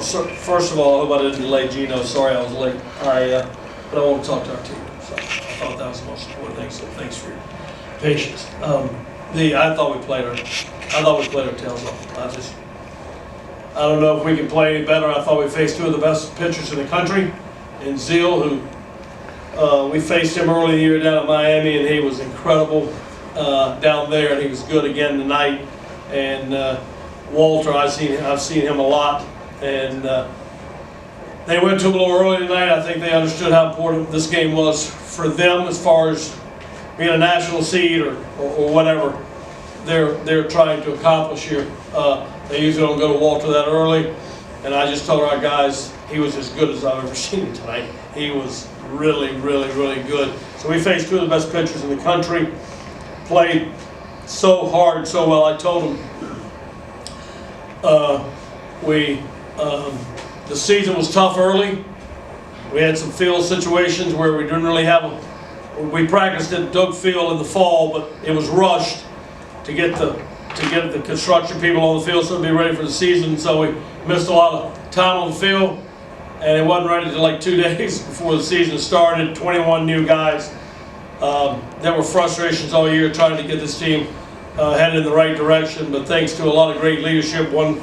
First of all, I hope I didn't delay Gino. Sorry I was late. But I want to talk to our team. So I thought that was the most important thing. So thanks for your patience. I thought we played our tails off. I don't know if we can play any better. I thought we faced two of the best pitchers in the country, in Zeal, who we faced him early in the year down at Miami, and he was incredible down there, and he was good again tonight. And Walter, I've seen him a lot, and they went to him a little early tonight. I think they understood how important this game was for them as far as being a national seed or whatever they're trying to accomplish here. They usually don't go to Walter that early, and I just told our guys he was as good as I've ever seen him tonight. He was really, really, really good. So we faced two of the best pitchers in the country, played so hard, so well. I told them the season was tough early. We had some field situations where we didn't really we practiced at Doug Field in the fall, but it was rushed to get the construction people on the field so to be ready for the season. So we missed a lot of time on the field, and it wasn't ready until like 2 days before the season started. 21 new guys. There were frustrations all year trying to get this team headed in the right direction, but thanks to a lot of great leadership, one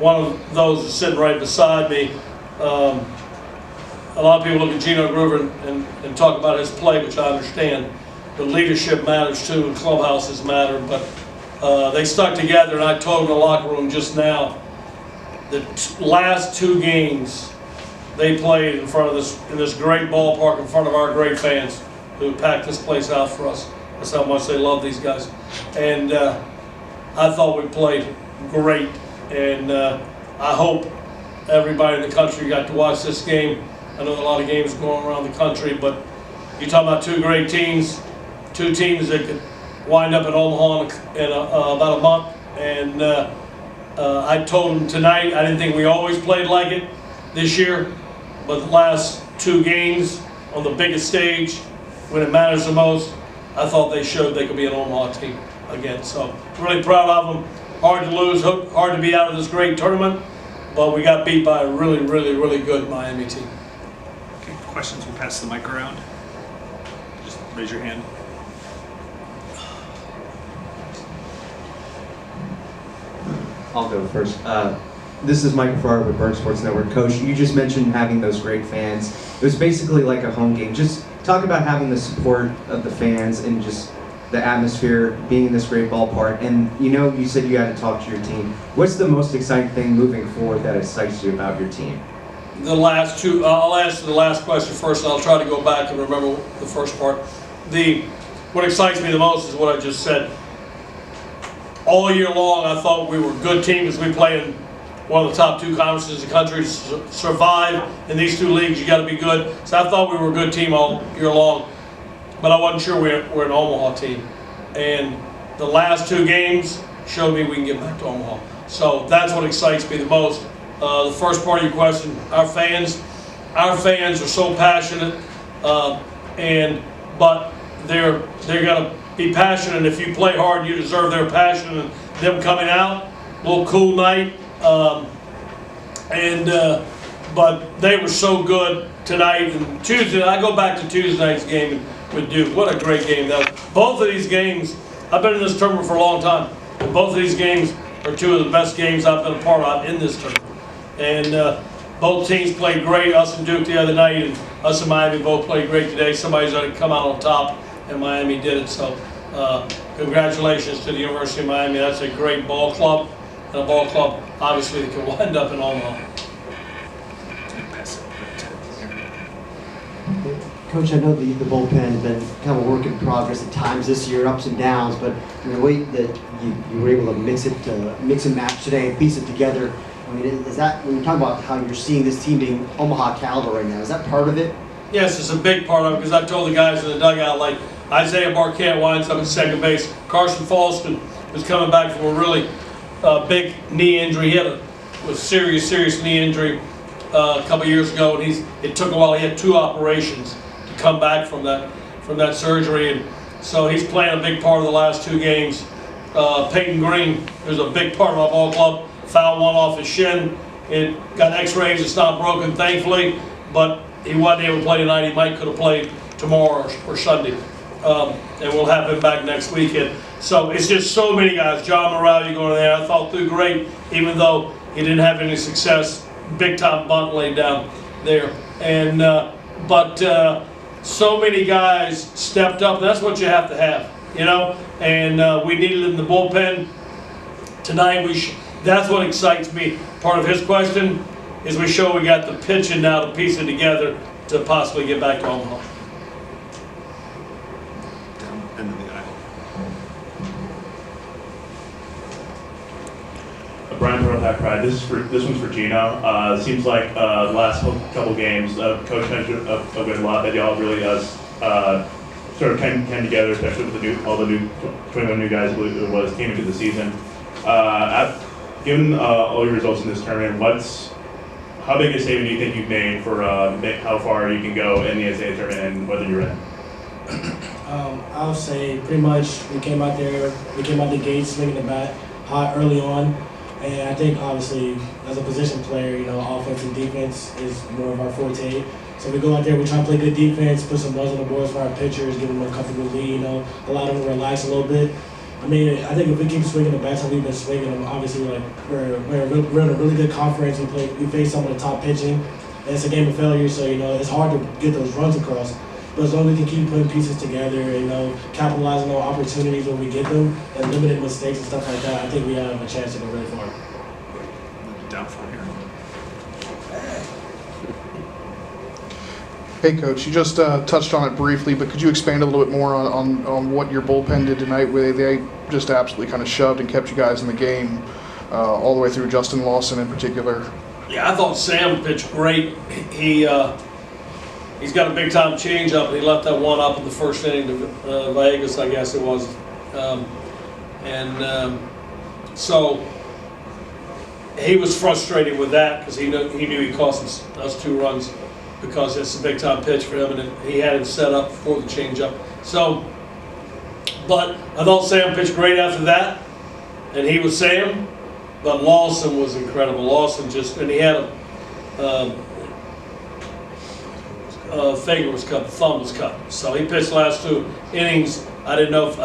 of those is sitting right beside me. A lot of people look at Gino Groover and talk about his play, which I understand. But leadership matters too, and clubhouses matter. But they stuck together, and I told them in the locker room just now, the last two games they played in this great ballpark in front of our great fans who packed this place out for us. That's how much they love these guys. And I thought we played great, and I hope everybody in the country got to watch this game. I know a lot of games going around the country, but you're talking about two great teams, two teams that could wind up in Omaha in about a month. And I told them tonight, I didn't think we always played like it this year, but the last two games on the biggest stage, when it matters the most, I thought they showed they could be an Omaha team again. So really proud of them. Hard to lose, hard to be out of this great tournament, but we got beat by a really, really, really good Miami team. Okay, questions? We'll pass the mic around. Just raise your hand. I'll go first. This is Michael Farrar with Burn Sports Network. Coach, you just mentioned having those great fans. It was basically like a home game. Just talk about having the support of the fans and just the atmosphere, being in this great ballpark. And you said you had to talk to your team. What's the most exciting thing moving forward that excites you about your team? The last two, I'll answer the last question first, and I'll try to go back and remember the first part. What excites me the most is what I just said. All year long, I thought we were a good team because we play in one of the top two conferences in the country. To survive in these two leagues, you got to be good. So I thought we were a good team all year long, but I wasn't sure we're an Omaha team. And the last two games showed me we can get back to Omaha. So that's what excites me the most. The first part of your question, our fans are so passionate, but they're gonna be passionate. If you play hard, you deserve their passion and them coming out. A little cool night, but they were so good tonight. And Tuesday, I go back to Tuesday night's game with Duke. What a great game that was. Both of these games, I've been in this tournament for a long time, and both of these games are two of the best games I've been a part of in this tournament. And both teams played great. Us and Duke the other night, and us and Miami both played great today. Somebody's going to come out on top, and Miami did it. So congratulations to the University of Miami. That's a great ball club, and a ball club obviously that can wind up in Omaha. Coach, I know the bullpen has been kind of a work in progress at times this year, ups and downs, but the way that you were able to mix and match today and piece it together, I mean, is that, when you talk about how you're seeing this team being Omaha caliber right now, is that part of it? Yes, it's a big part of it, because I told the guys in the dugout, like Isaiah Marquette winds up at second base. Carson Falston was coming back from a really big knee injury. He had a serious knee injury a couple years ago, and it took a while. He had 2 operations to come back from that surgery, and so he's playing a big part of the last 2 games. Peyton Green, who's a big part of our ball club, fouled one off his shin, It got x-rays, it's not broken, thankfully, but he wasn't able to play tonight. He might could have played tomorrow or Sunday. And we'll have him back next weekend. So it's just so many guys. John Morale, you going there, I thought threw great, even though he didn't have any success. Big time bunt laid down there. And, so many guys stepped up. That's what you have to have, you know? And we needed it in the bullpen. Tonight, that's what excites me. Part of his question is we show we got the pitching now to piece it together to possibly get back to Omaha. Down end of the aisle. Brian from Pack Pride. This one's for Gino. It seems like the last couple games, Coach mentioned a good lot that y'all really sort of came together, especially with all the new 21 new guys, I believe it was, came into the season. Given all your results in this tournament, how big a statement do you think you've made for how far you can go in the NCAA tournament and whether you're in? I'll say pretty much we came out the gate swinging the bat hot early on. And I think obviously as a position player, you know, offense and defense is more of our forte. So we go out there, we try to play good defense, put some runs on the boards for our pitchers, give them a comfortable lead, you know, allow them to relax a little bit. I mean, I think if we keep swinging the bats how we've been swinging them, obviously we're in a really good conference. We face some of the top pitching, and it's a game of failure, so you know it's hard to get those runs across. But as long as we can keep putting pieces together, you know, capitalizing on opportunities when we get them, and limiting mistakes and stuff like that, I think we have a chance to go really far. Down from here. Hey, Coach, you just touched on it briefly, but could you expand a little bit more on what your bullpen did tonight, where they just absolutely kind of shoved and kept you guys in the game all the way through, Justin Lawson in particular? Yeah, I thought Sam pitched great. He's got a big-time changeup, and he left that one up in the first inning to Vegas, I guess it was. So he was frustrated with that because he knew he cost us 2 runs because it's a big-time pitch for him, and he had it set up for the changeup. So, but I thought Sam pitched great after that, and he was Sam. But Lawson was incredible. Lawson and he had finger was cut, the thumb was cut. So he pitched the last 2 innings. I didn't know if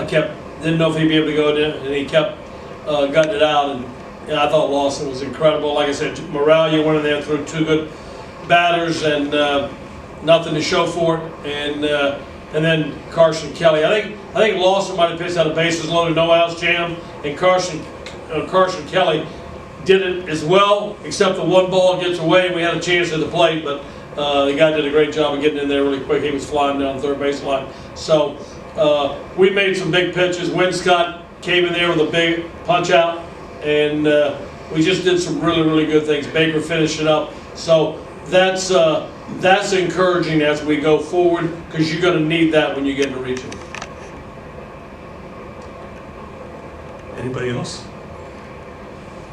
he'd be able to go in, and he kept gutting it out. And I thought Lawson was incredible. Like I said, Moralia went in there through 2 good batters and nothing to show for it. And then Carson Kelly. I think Lawson might have pitched out of bases loaded, no outs, jam, and Carson Kelly did it as well, except the one ball gets away and we had a chance at the plate, but the guy did a great job of getting in there really quick. He was flying down the third baseline. So we made some big pitches. Winscott came in there with a big punch out, and we just did some really, really good things. Baker finished it up. So that's encouraging as we go forward, because you're going to need that when you get into region. Anybody else?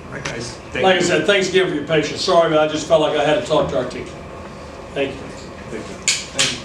All right, guys. Thank Like you. I said, thanks again for your patience. Sorry, but I just felt like I had to talk to our team. Thank you. Thank you.